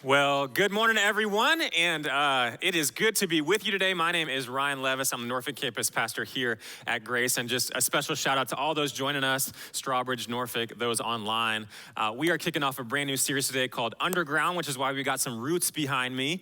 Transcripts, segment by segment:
Well, good morning, everyone, and it is good to be with you today. My name is Ryan Levis. I'm the Norfolk campus pastor here at Grace, and just a special shout out to all those joining us, Strawbridge, Norfolk, those online. We are kicking off a brand new series today called Underground, which is why we got some roots behind me,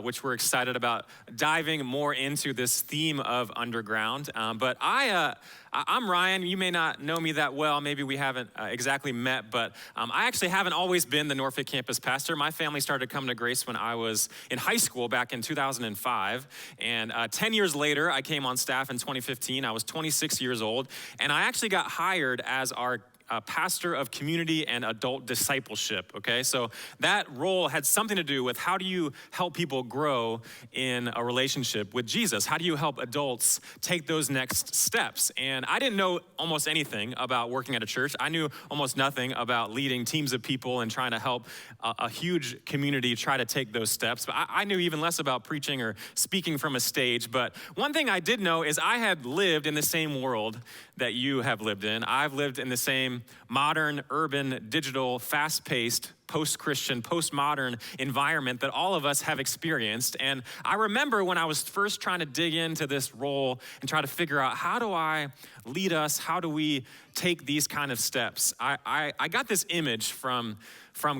which we're excited about diving more into this theme of underground. But I'm Ryan. You may not know me that well. Maybe we haven't exactly met, but I actually haven't always been the Norfolk campus pastor. My family started coming to Grace when I was in high school back in 2005. And 10 years later, I came on staff in 2015. I was 26 years old. And I actually got hired as our pastor of community and adult discipleship, okay? So that role had something to do with how do you help people grow in a relationship with Jesus? How do you help adults take those next steps? And I didn't know almost anything about working at a church. I knew almost nothing about leading teams of people and trying to help a huge community try to take those steps. But I knew even less about preaching or speaking from a stage. But one thing I did know is I had lived in the same world that you have lived in. I've lived in the same modern, urban, digital, fast-paced, post-Christian, postmodern environment that all of us have experienced. And I remember when I was first trying to dig into this role and try to figure out, how do I lead us? How do we take these kind of steps? I got this image from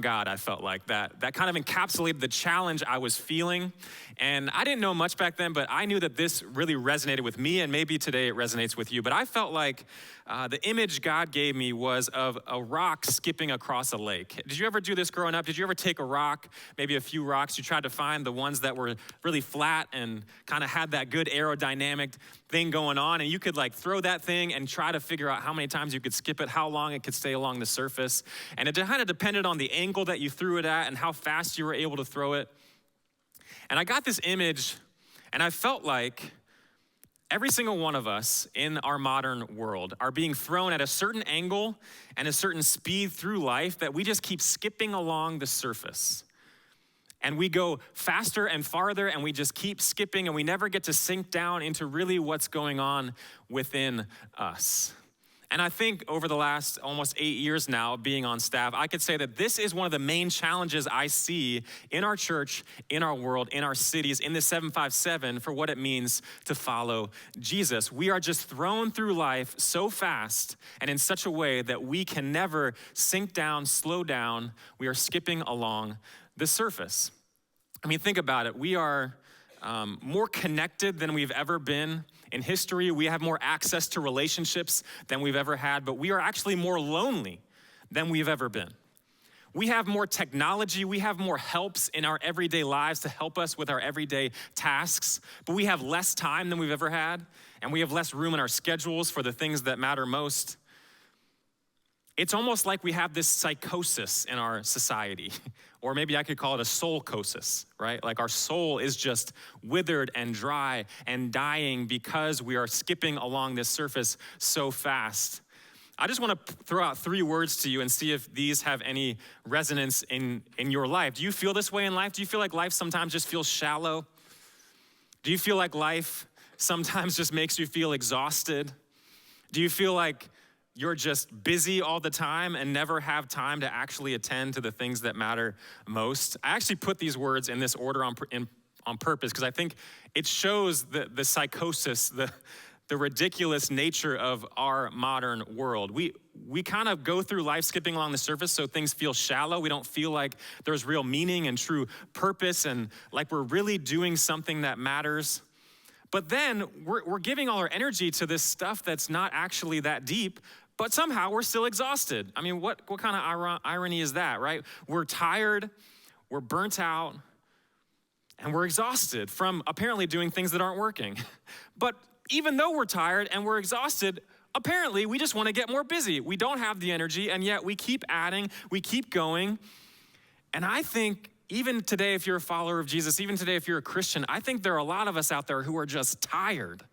God, I felt like, that kind of encapsulated the challenge I was feeling. And I didn't know much back then, but I knew that this really resonated with me, and maybe today it resonates with you. But I felt like the image God gave me was of a rock skipping across a lake. Did you ever do this growing up? Did you ever take a rock, maybe a few rocks, you tried to find the ones that were really flat and kind of had that good aerodynamic thing going on, and you could like throw that thing and try to figure out how many times you could skip it, how long it could stay along the surface. And it kind of depended on the angle that you threw it at and how fast you were able to throw it. And I got this image, and I felt like every single one of us in our modern world are being thrown at a certain angle and a certain speed through life that we just keep skipping along the surface. And we go faster and farther, and we just keep skipping, and we never get to sink down into really what's going on within us. And I think over the last almost 8 years now being on staff, I could say that this is one of the main challenges I see in our church, in our world, in our cities, in the 757 for what it means to follow Jesus. We are just thrown through life so fast and in such a way that we can never sink down, slow down. We are skipping along the surface. I mean, think about it. We are more connected than we've ever been in history. We have more access to relationships than we've ever had, but we are actually more lonely than we've ever been. We have more technology, we have more helps in our everyday lives to help us with our everyday tasks, but we have less time than we've ever had, and we have less room in our schedules for the things that matter most. It's almost like we have this psychosis in our society, or maybe I could call it a soulcosis, right? Like our soul is just withered and dry and dying because we are skipping along this surface so fast. I just want to throw out 3 words to you and see if these have any resonance in your life. Do you feel this way in life? Do you feel like life sometimes just feels shallow? Do you feel like life sometimes just makes you feel exhausted? Do you feel like you're just busy all the time and never have time to actually attend to the things that matter most? I actually put these words in this order on purpose because I think it shows the psychosis, the ridiculous nature of our modern world. We kind of go through life skipping along the surface so things feel shallow. We don't feel like there's real meaning and true purpose and like we're really doing something that matters. But then we're giving all our energy to this stuff that's not actually that deep, but somehow we're still exhausted. I mean, what kind of irony is that, right? We're tired, we're burnt out, and we're exhausted from apparently doing things that aren't working. But even though we're tired and we're exhausted, apparently we just want to get more busy. We don't have the energy, and yet we keep adding, we keep going. And I think even today, if you're a follower of Jesus, even today, if you're a Christian, I think there are a lot of us out there who are just tired.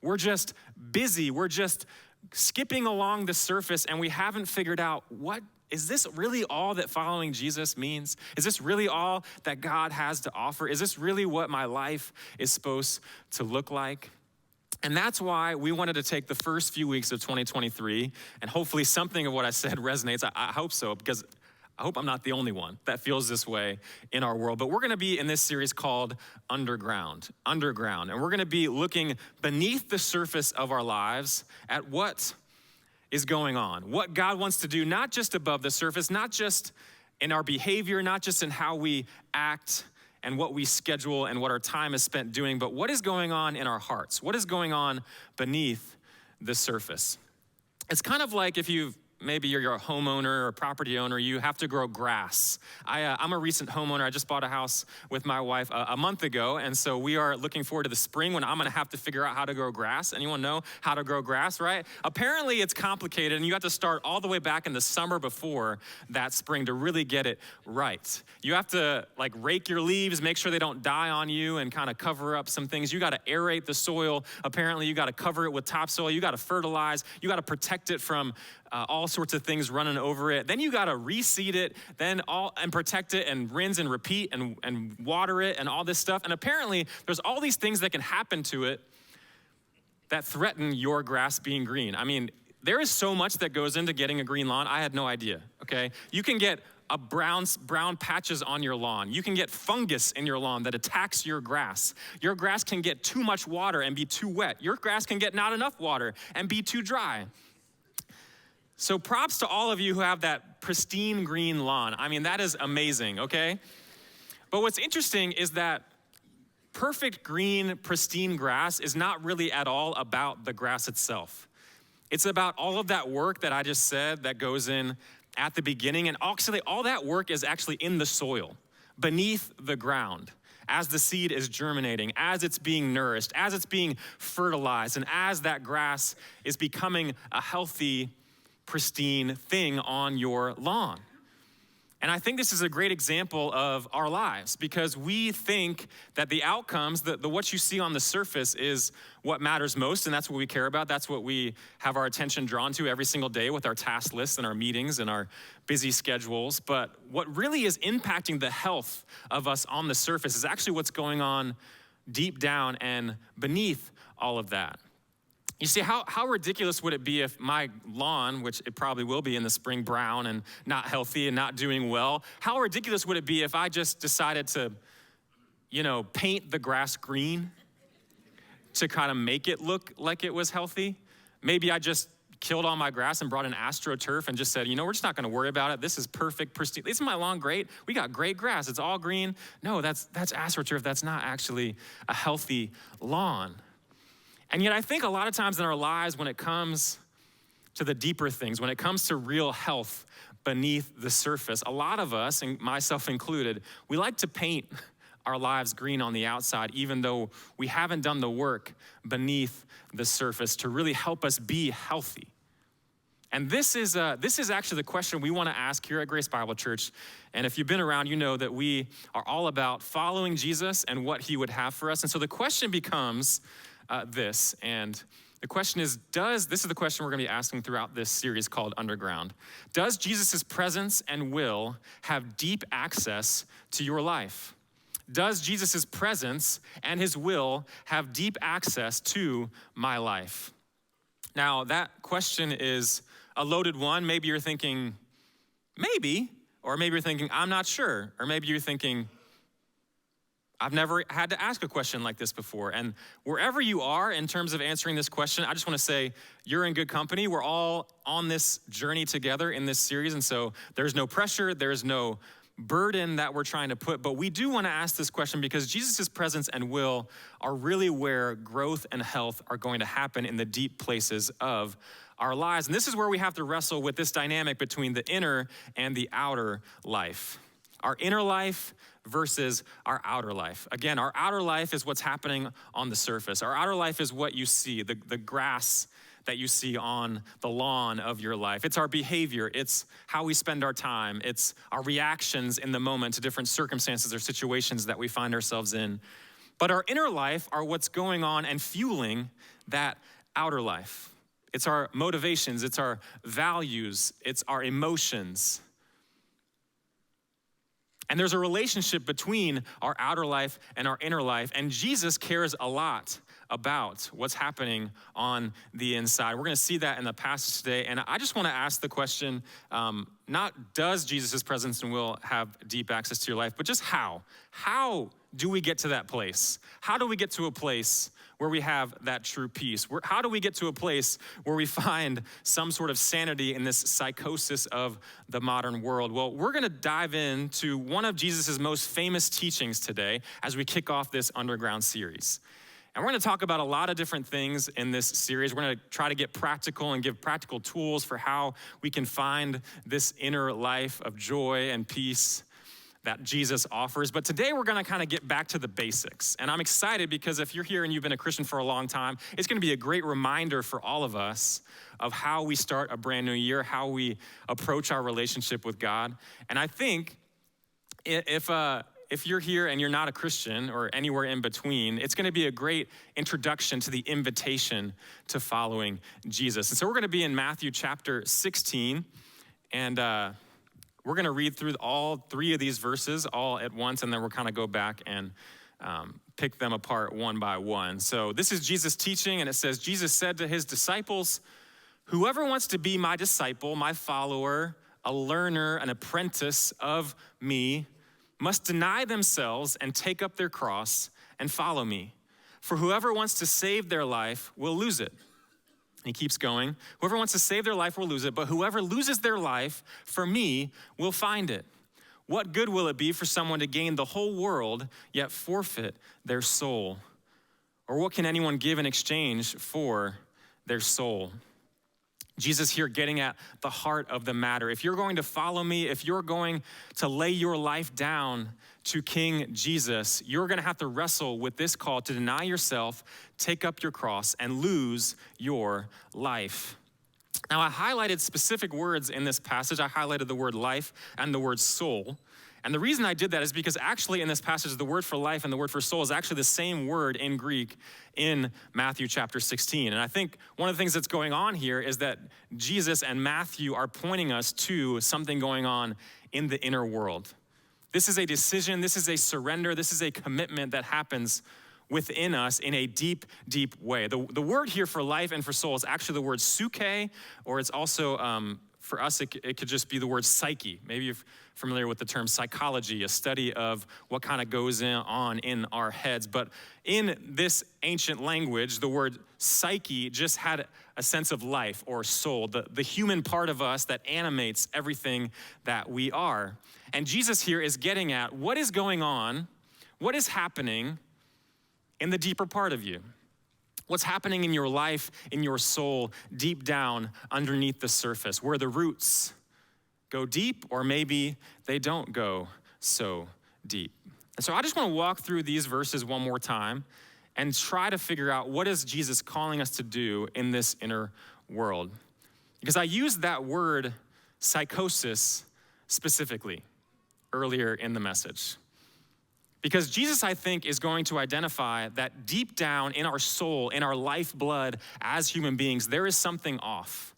We're just busy. We're just skipping along the surface, and we haven't figured out, what is this really all that following Jesus means? Is this really all that God has to offer? Is this really what my life is supposed to look like? And that's why we wanted to take the first few weeks of 2023, and hopefully something of what I said resonates. I hope so, because I hope I'm not the only one that feels this way in our world. But we're going to be in this series called Underground. And we're going to be looking beneath the surface of our lives at what is going on, what God wants to do, not just above the surface, not just in our behavior, not just in how we act and what we schedule and what our time is spent doing, but what is going on in our hearts? What is going on beneath the surface? It's kind of like if maybe you're a homeowner or property owner, you have to grow grass. I'm a recent homeowner. I just bought a house with my wife a month ago, and so we are looking forward to the spring when I'm gonna have to figure out how to grow grass. Anyone know how to grow grass, right? Apparently it's complicated, and you have to start all the way back in the summer before that spring to really get it right. You have to rake your leaves, make sure they don't die on you, and kind of cover up some things. You gotta aerate the soil. Apparently you gotta cover it with topsoil. You gotta fertilize. You gotta protect it from all sorts of things running over it. Then you gotta reseed it, and protect it and rinse and repeat and water it and all this stuff. And apparently there's all these things that can happen to it that threaten your grass being green. I mean, there is so much that goes into getting a green lawn. I had no idea, okay? You can get brown patches on your lawn. You can get fungus in your lawn that attacks your grass. Your grass can get too much water and be too wet. Your grass can get not enough water and be too dry. So props to all of you who have that pristine green lawn. I mean, that is amazing, okay? But what's interesting is that perfect green, pristine grass is not really at all about the grass itself. It's about all of that work that I just said that goes in at the beginning. And actually, all that work is actually in the soil, beneath the ground, as the seed is germinating, as it's being nourished, as it's being fertilized, and as that grass is becoming a healthy, pristine thing on your lawn. And I think this is a great example of our lives because we think that the outcomes, the what you see on the surface is what matters most, and that's what we care about. That's what we have our attention drawn to every single day with our task lists and our meetings and our busy schedules. But what really is impacting the health of us on the surface is actually what's going on deep down and beneath all of that. You see, how ridiculous would it be if my lawn, which it probably will be in the spring, brown and not healthy and not doing well, how ridiculous would it be if I just decided to, paint the grass green to kind of make it look like it was healthy? Maybe I just killed all my grass and brought in AstroTurf and just said, we're just not gonna worry about it. This is perfect, pristine. Isn't my lawn great? We got great grass, it's all green. No, that's AstroTurf. That's not actually a healthy lawn. And yet I think a lot of times in our lives when it comes to the deeper things, when it comes to real health beneath the surface, a lot of us, and myself included, we like to paint our lives green on the outside even though we haven't done the work beneath the surface to really help us be healthy. And this is actually the question we want to ask here at Grace Bible Church. And if you've been around, you know that we are all about following Jesus and what he would have for us. And so the question becomes, this, and the question is, this is the question we're gonna be asking throughout this series called Underground. Does Jesus' presence and will have deep access to your life? Does Jesus' presence and his will have deep access to my life? Now, that question is a loaded one. Maybe you're thinking, maybe, or maybe you're thinking, I'm not sure, or maybe you're thinking, I've never had to ask a question like this before. And wherever you are in terms of answering this question, I just want to say you're in good company. We're all on this journey together in this series. And so there's no pressure, there's no burden that we're trying to put. But we do want to ask this question because Jesus' presence and will are really where growth and health are going to happen in the deep places of our lives. And this is where we have to wrestle with this dynamic between the inner and the outer life. Our inner life versus our outer life. Again, our outer life is what's happening on the surface. Our outer life is what you see, the grass that you see on the lawn of your life. It's our behavior. It's how we spend our time. It's our reactions in the moment to different circumstances or situations that we find ourselves in. But our inner life are what's going on and fueling that outer life. It's our motivations. It's our values. It's our emotions. And there's a relationship between our outer life and our inner life. And Jesus cares a lot about what's happening on the inside. We're going to see that in the passage today. And I just want to ask the question, not does Jesus' presence and will have deep access to your life, but just how? How do we get to that place? How do we get to a place where we have that true peace? How do we get to a place where we find some sort of sanity in this psychosis of the modern world? Well, we're going to dive into one of Jesus' most famous teachings today as we kick off this Underground series. And we're going to talk about a lot of different things in this series. We're going to try to get practical and give practical tools for how we can find this inner life of joy and peace that Jesus offers. But today we're going to kind of get back to the basics. And I'm excited because if you're here and you've been a Christian for a long time, it's going to be a great reminder for all of us of how we start a brand new year, how we approach our relationship with God. And I think if you're here and you're not a Christian or anywhere in between, it's going to be a great introduction to the invitation to following Jesus. And so we're going to be in Matthew chapter 16, and we're going to read through all three of these verses all at once, and then we'll kind of go back and pick them apart one by one. So this is Jesus teaching, and it says, Jesus said to his disciples, "Whoever wants to be my disciple, my follower, a learner, an apprentice of me, must deny themselves and take up their cross and follow me. For whoever wants to save their life will lose it." He keeps going. "Whoever wants to save their life will lose it, but whoever loses their life for me will find it. What good will it be for someone to gain the whole world yet forfeit their soul? Or what can anyone give in exchange for their soul?" Jesus here getting at the heart of the matter. If you're going to follow me, if you're going to lay your life down to King Jesus, you're going to have to wrestle with this call to deny yourself, take up your cross, and lose your life. Now, I highlighted specific words in this passage. I highlighted the word life and the word soul. And the reason I did that is because actually in this passage, the word for life and the word for soul is actually the same word in Greek in Matthew chapter 16. And I think one of the things that's going on here is that Jesus and Matthew are pointing us to something going on in the inner world. This is a decision, this is a surrender, this is a commitment that happens within us in a deep, deep way. The word here for life and for soul is actually the word suke, or it's also, for us, it could just be the word psyche. Maybe you're familiar with the term psychology, a study of what kind of goes on in our heads. But in this ancient language, the word psyche just had a sense of life or soul, the human part of us that animates everything that we are. And Jesus here is getting at what is going on, what is happening in the deeper part of you. What's happening in your life, in your soul, deep down underneath the surface, where the roots go deep, or maybe they don't go so deep. And so I just want to walk through these verses one more time and try to figure out what is Jesus calling us to do in this inner world. Because I used that word psychosis specifically earlier in the message. Because Jesus, I think, is going to identify that deep down in our soul, in our lifeblood as human beings, there is something off.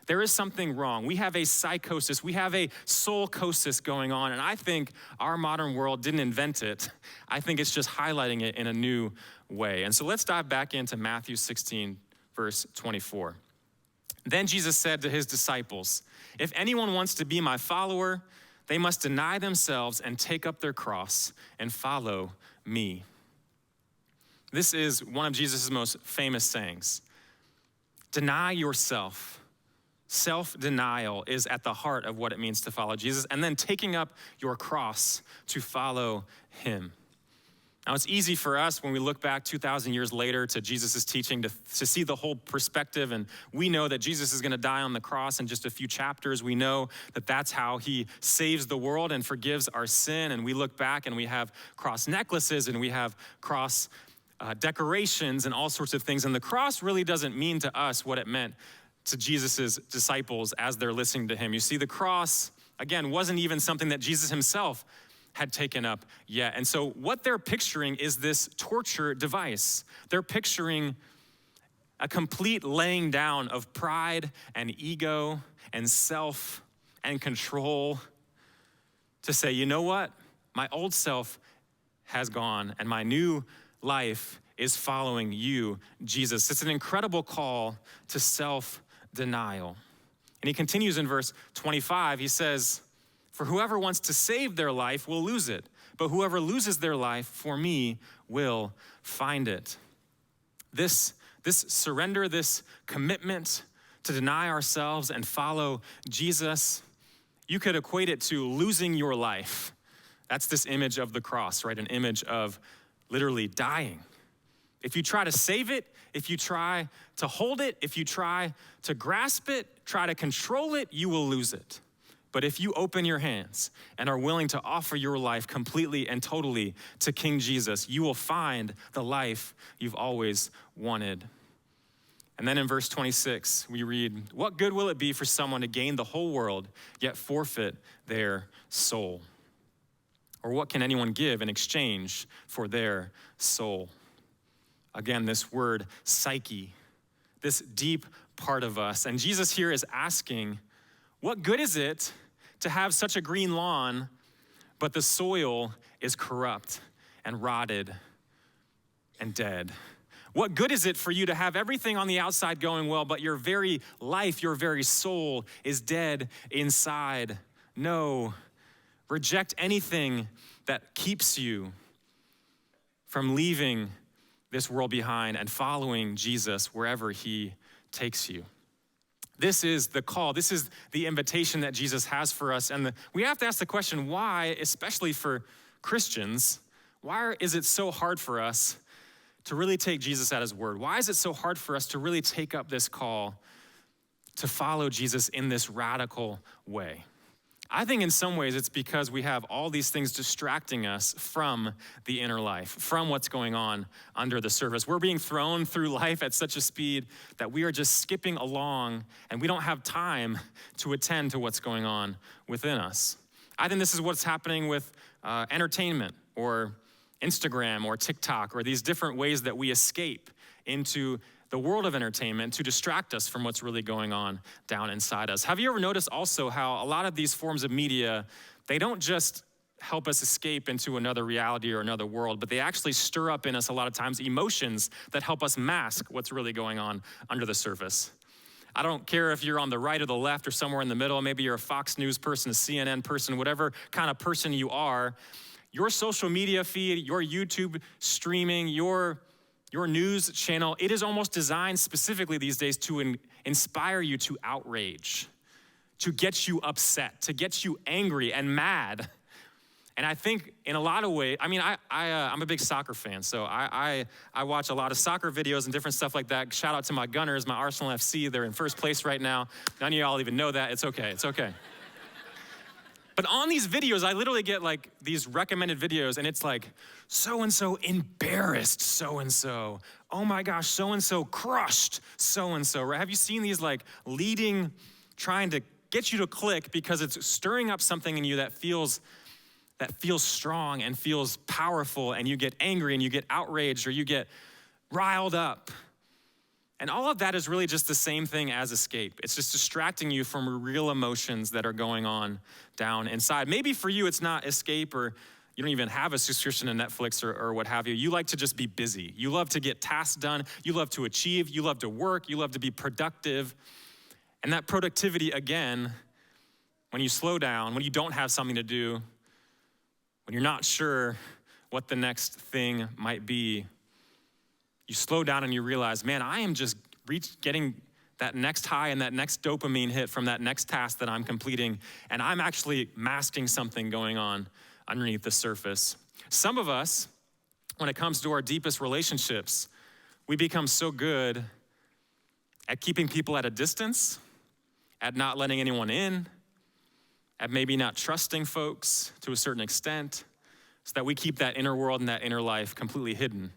There is something wrong. We have a psychosis. We have a soulcosis going on. And I think our modern world didn't invent it. I think it's just highlighting it in a new way. And so let's dive back into Matthew 16, verse 24. Then Jesus said to his disciples, "If anyone wants to be my follower, they must deny themselves and take up their cross and follow me." This is one of Jesus' most famous sayings. Deny yourself. Self-denial is at the heart of what it means to follow Jesus, and then taking up your cross to follow him. Now, it's easy for us when we look back 2,000 years later to Jesus' teaching to see the whole perspective, and we know that Jesus is going to die on the cross in just a few chapters. We know that that's how he saves the world and forgives our sin, and we look back and we have cross necklaces and we have cross decorations and all sorts of things, and the cross really doesn't mean to us what it meant to Jesus' disciples as they're listening to him. You see, the cross, again, wasn't even something that Jesus himself had taken up yet. And so what they're picturing is this torture device. They're picturing a complete laying down of pride and ego and self and control to say, you know what? My old self has gone and my new life is following you, Jesus. It's an incredible call to self-denial. And he continues in verse 25, he says, "For whoever wants to save their life will lose it, but whoever loses their life for me will find it." This surrender, this commitment to deny ourselves and follow Jesus, you could equate it to losing your life. That's this image of the cross, right? An image of literally dying. If you try to save it, if you try to hold it, if you try to grasp it, try to control it, you will lose it. But if you open your hands and are willing to offer your life completely and totally to King Jesus, you will find the life you've always wanted. And then in verse 26, we read, "What good will it be for someone to gain the whole world, yet forfeit their soul? Or what can anyone give in exchange for their soul?" Again, this word psyche, this deep part of us. And Jesus here is asking, what good is it to have such a green lawn, but the soil is corrupt and rotted and dead? What good is it for you to have everything on the outside going well, but your very life, your very soul is dead inside? No, reject anything that keeps you from leaving this world behind and following Jesus wherever he takes you. This is the call. This is the invitation that Jesus has for us. And we have to ask the question, why, especially for Christians, why is it so hard for us to really take Jesus at his word? Why is it so hard for us to really take up this call to follow Jesus in this radical way? I think in some ways it's because we have all these things distracting us from the inner life, from what's going on under the surface. We're being thrown through life at such a speed that we are just skipping along and we don't have time to attend to what's going on within us. I think this is what's happening with entertainment or Instagram or TikTok or these different ways that we escape into the world of entertainment to distract us from what's really going on down inside us. Have you ever noticed also how a lot of these forms of media, they don't just help us escape into another reality or another world, but they actually stir up in us a lot of times emotions that help us mask what's really going on under the surface. I don't care if you're on the right or the left or somewhere in the middle. Maybe you're a Fox News person, a CNN person, whatever kind of person you are. Your social media feed, your YouTube streaming, your news channel, it is almost designed specifically these days to inspire you to outrage, to get you upset, to get you angry and mad. And I think in a lot of ways, I mean, I'm a big soccer fan, so I watch a lot of soccer videos and different stuff like that. Shout out to my Gunners, my Arsenal FC. They're in first place right now. None of y'all even know that. It's okay, it's okay. But on these videos, I literally get like these recommended videos and it's like, so-and-so embarrassed so-and-so. Oh my gosh, so-and-so crushed so-and-so, right? Have you seen these like leading, trying to get you to click because it's stirring up something in you that feels strong and feels powerful, and you get angry and you get outraged or you get riled up. And all of that is really just the same thing as escape. It's just distracting you from real emotions that are going on down inside. Maybe for you, it's not escape, or you don't even have a subscription to Netflix or what have you. You like to just be busy. You love to get tasks done. You love to achieve. You love to work. You love to be productive. And that productivity, again, when you slow down, when you don't have something to do, when you're not sure what the next thing might be, you slow down and you realize, man, I am just getting that next high and that next dopamine hit from that next task that I'm completing, and I'm actually masking something going on underneath the surface. Some of us, when it comes to our deepest relationships, we become so good at keeping people at a distance, at not letting anyone in, at maybe not trusting folks to a certain extent, so that we keep that inner world and that inner life completely hidden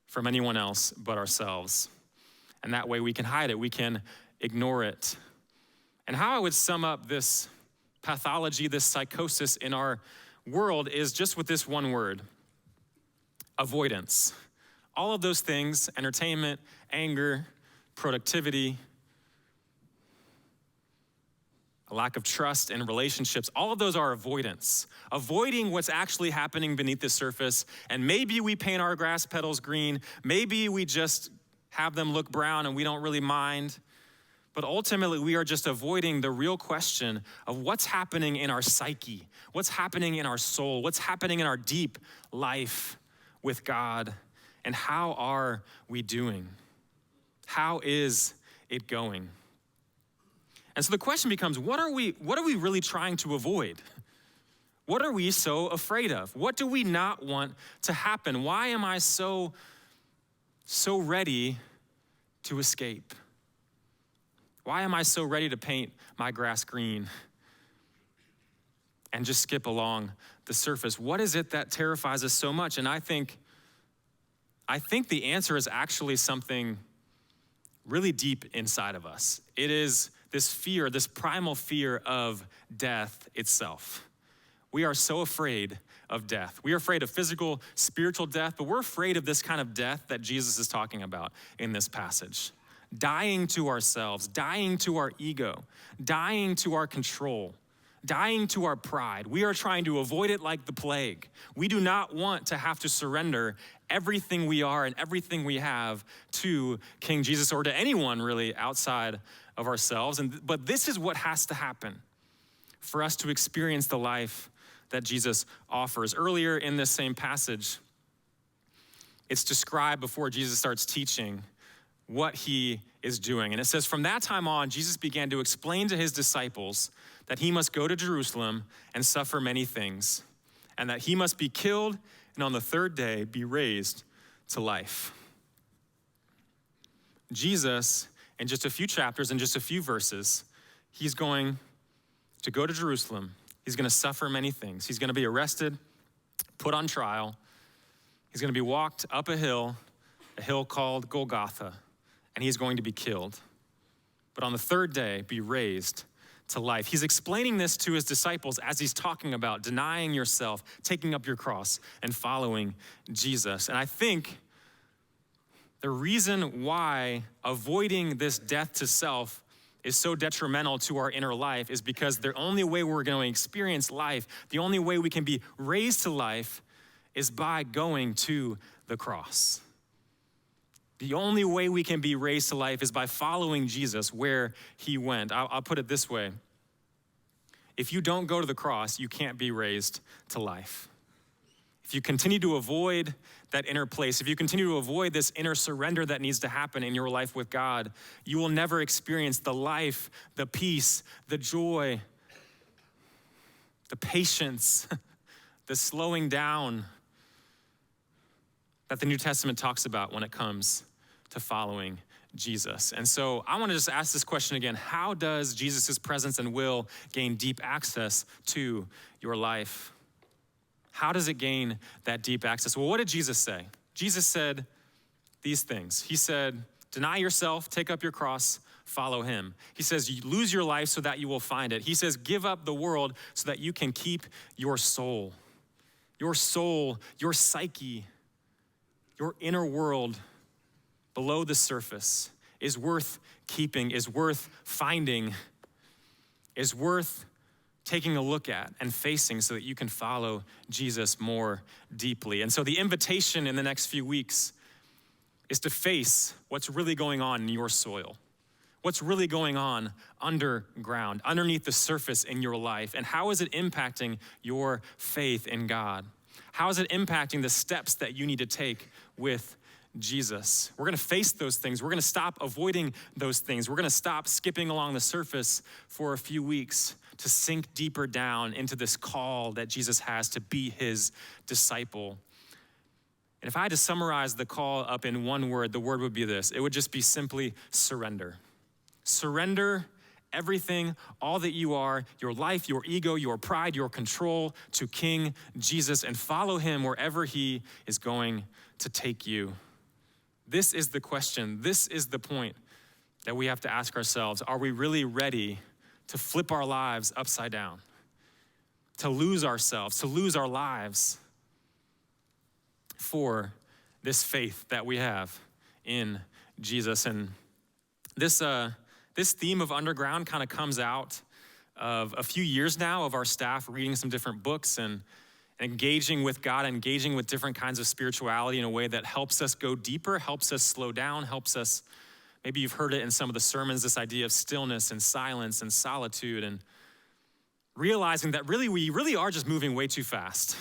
from anyone else but ourselves. And that way we can hide it, we can ignore it. And how I would sum up this pathology, this psychosis in our world is just with this one word: avoidance. All of those things, entertainment, anger, productivity, a lack of trust in relationships. All of those are avoidance. Avoiding what's actually happening beneath the surface. And maybe we paint our grass petals green. Maybe we just have them look brown and we don't really mind. But ultimately, we are just avoiding the real question of what's happening in our psyche, what's happening in our soul, what's happening in our deep life with God, and how are we doing? How is it going? And so the question becomes, what are we really trying to avoid? What are we so afraid of? What do we not want to happen? Why am I so ready to escape? Why am I so ready to paint my grass green and just skip along the surface? What is it that terrifies us so much? And I think the answer is actually something really deep inside of us. It is this fear, this primal fear of death itself. We are so afraid of death. We are afraid of physical, spiritual death, but we're afraid of this kind of death that Jesus is talking about in this passage. Dying to ourselves, dying to our ego, dying to our control, dying to our pride. We are trying to avoid it like the plague. We do not want to have to surrender everything we are and everything we have to King Jesus or to anyone really outside of ourselves. But this is what has to happen for us to experience the life that Jesus offers. Earlier in this same passage, it's described before Jesus starts teaching what he is doing. And it says, from that time on, Jesus began to explain to his disciples that he must go to Jerusalem and suffer many things, and that he must be killed and on the third day be raised to life. Jesus, in just a few chapters, in just a few verses, he's going to go to Jerusalem. He's going to suffer many things. He's going to be arrested, put on trial. He's going to be walked up a hill called Golgotha, and he's going to be killed. But on the third day, be raised to life. He's explaining this to his disciples as he's talking about denying yourself, taking up your cross, and following Jesus. And I think the reason why avoiding this death to self is so detrimental to our inner life is because the only way we're going to experience life, the only way we can be raised to life is by going to the cross. The only way we can be raised to life is by following Jesus where he went. I'll put it this way. If you don't go to the cross, you can't be raised to life. If you continue to avoid that inner place, if you continue to avoid this inner surrender that needs to happen in your life with God, you will never experience the life, the peace, the joy, the patience, the slowing down that the New Testament talks about when it comes to following Jesus. And so I want to just ask this question again. How does Jesus' presence and will gain deep access to your life? How does it gain that deep access? Well, what did Jesus say? Jesus said these things. He said, deny yourself, take up your cross, follow him. He says, you lose your life so that you will find it. He says, give up the world so that you can keep your soul. Your soul, your psyche, your inner world below the surface is worth keeping, is worth finding, is worth taking a look at and facing so that you can follow Jesus more deeply. And so the invitation in the next few weeks is to face what's really going on in your soil, what's really going on underground, underneath the surface in your life, and how is it impacting your faith in God? How is it impacting the steps that you need to take with Jesus? We're going to face those things. We're going to stop avoiding those things. We're going to stop skipping along the surface for a few weeks to sink deeper down into this call that Jesus has to be his disciple. And if I had to summarize the call up in one word, the word would be this. It would just be simply surrender. Surrender everything, all that you are, your life, your ego, your pride, your control to King Jesus and follow him wherever he is going to take you. This is the question. This is the point that we have to ask ourselves. Are we really ready to flip our lives upside down? To lose ourselves, to lose our lives for this faith that we have in Jesus? And this theme of underground kind of comes out of a few years now of our staff reading some different books and engaging with God, engaging with different kinds of spirituality in a way that helps us go deeper, helps us slow down, helps us, maybe you've heard it in some of the sermons, this idea of stillness and silence and solitude, and realizing that really we really are just moving way too fast.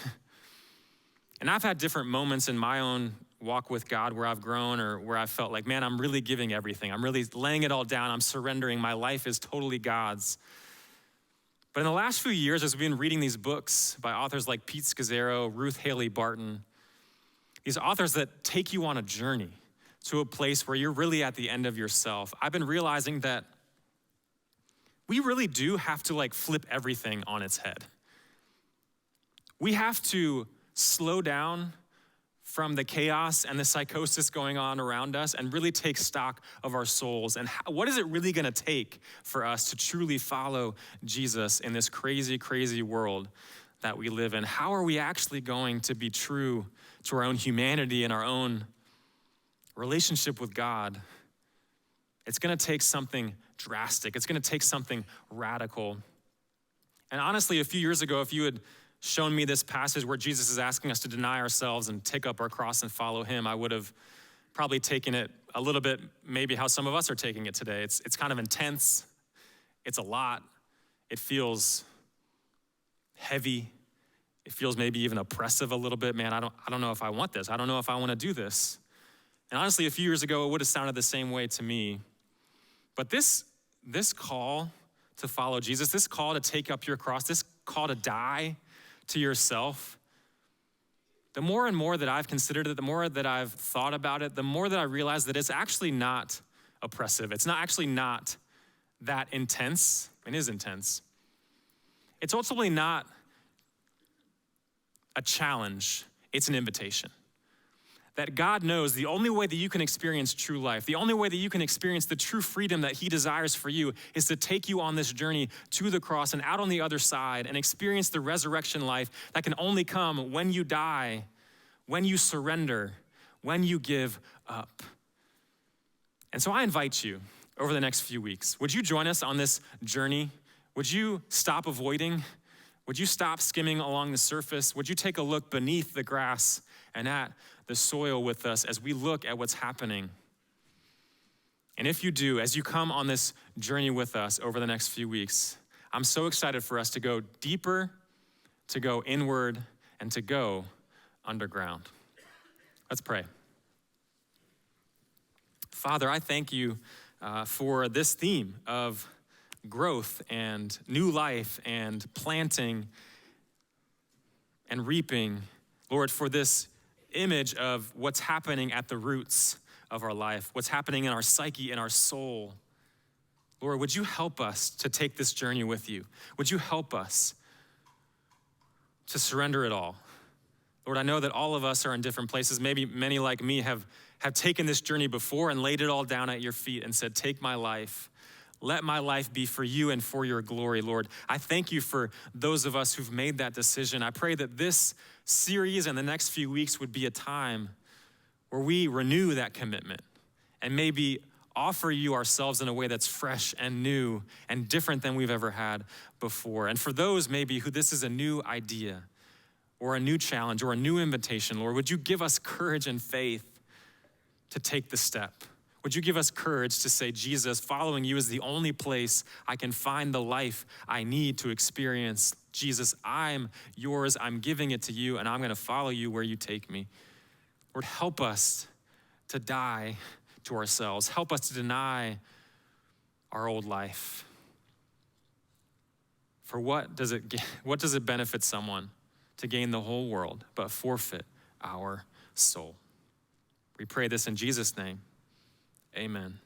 And I've had different moments in my own walk with God where I've grown or where I felt like, man, I'm really giving everything. I'm really laying it all down. I'm surrendering. My life is totally God's. But in the last few years, as we've been reading these books by authors like Pete Scazzero, Ruth Haley Barton, these authors that take you on a journey to a place where you're really at the end of yourself, I've been realizing that we really do have to flip everything on its head. We have to slow down from the chaos and the psychosis going on around us and really take stock of our souls and what is it really gonna take for us to truly follow Jesus in this crazy, crazy world that we live in? How are we actually going to be true to our own humanity and our own relationship with God? It's gonna take something drastic. It's gonna take something radical. And honestly, a few years ago, if you had shown me this passage where Jesus is asking us to deny ourselves and take up our cross and follow him, I would have probably taken it a little bit maybe how some of us are taking it today. It's kind of intense. It's a lot. It feels heavy. It feels maybe even oppressive a little bit. Man, I don't know if I want this. I don't know if I want to do this. And honestly, a few years ago, it would have sounded the same way to me. But this call to follow Jesus, this call to take up your cross, this call to die to yourself, the more and more that I've considered it, the more that I've thought about it, the more that I realize that it's actually not oppressive. It's not that intense. It is intense. It's ultimately not a challenge. It's an invitation. That God knows the only way that you can experience true life, the only way that you can experience the true freedom that he desires for you is to take you on this journey to the cross and out on the other side and experience the resurrection life that can only come when you die, when you surrender, when you give up. And so I invite you over the next few weeks, would you join us on this journey? Would you stop avoiding? Would you stop skimming along the surface? Would you take a look beneath the grass and at the soil with us as we look at what's happening? And if you do, as you come on this journey with us over the next few weeks, I'm so excited for us to go deeper, to go inward, and to go underground. Let's pray. Father, I thank you for this theme of growth and new life and planting and reaping. Lord, for this image of what's happening at the roots of our life, what's happening in our psyche, in our soul. Lord, would you help us to take this journey with you? Would you help us to surrender it all? Lord, I know that all of us are in different places. Maybe many like me have taken this journey before and laid it all down at your feet and said, take my life. Let my life be for you and for your glory, Lord. I thank you for those of us who've made that decision. I pray that this series and the next few weeks would be a time where we renew that commitment and maybe offer you ourselves in a way that's fresh and new and different than we've ever had before. And for those maybe who this is a new idea or a new challenge or a new invitation, Lord, would you give us courage and faith to take the step? Would you give us courage to say, Jesus, following you is the only place I can find the life I need to experience. Jesus, I'm yours, I'm giving it to you, and I'm gonna follow you where you take me. Lord, help us to die to ourselves. Help us to deny our old life. For what does it benefit someone to gain the whole world but forfeit our soul? We pray this in Jesus' name. Amen.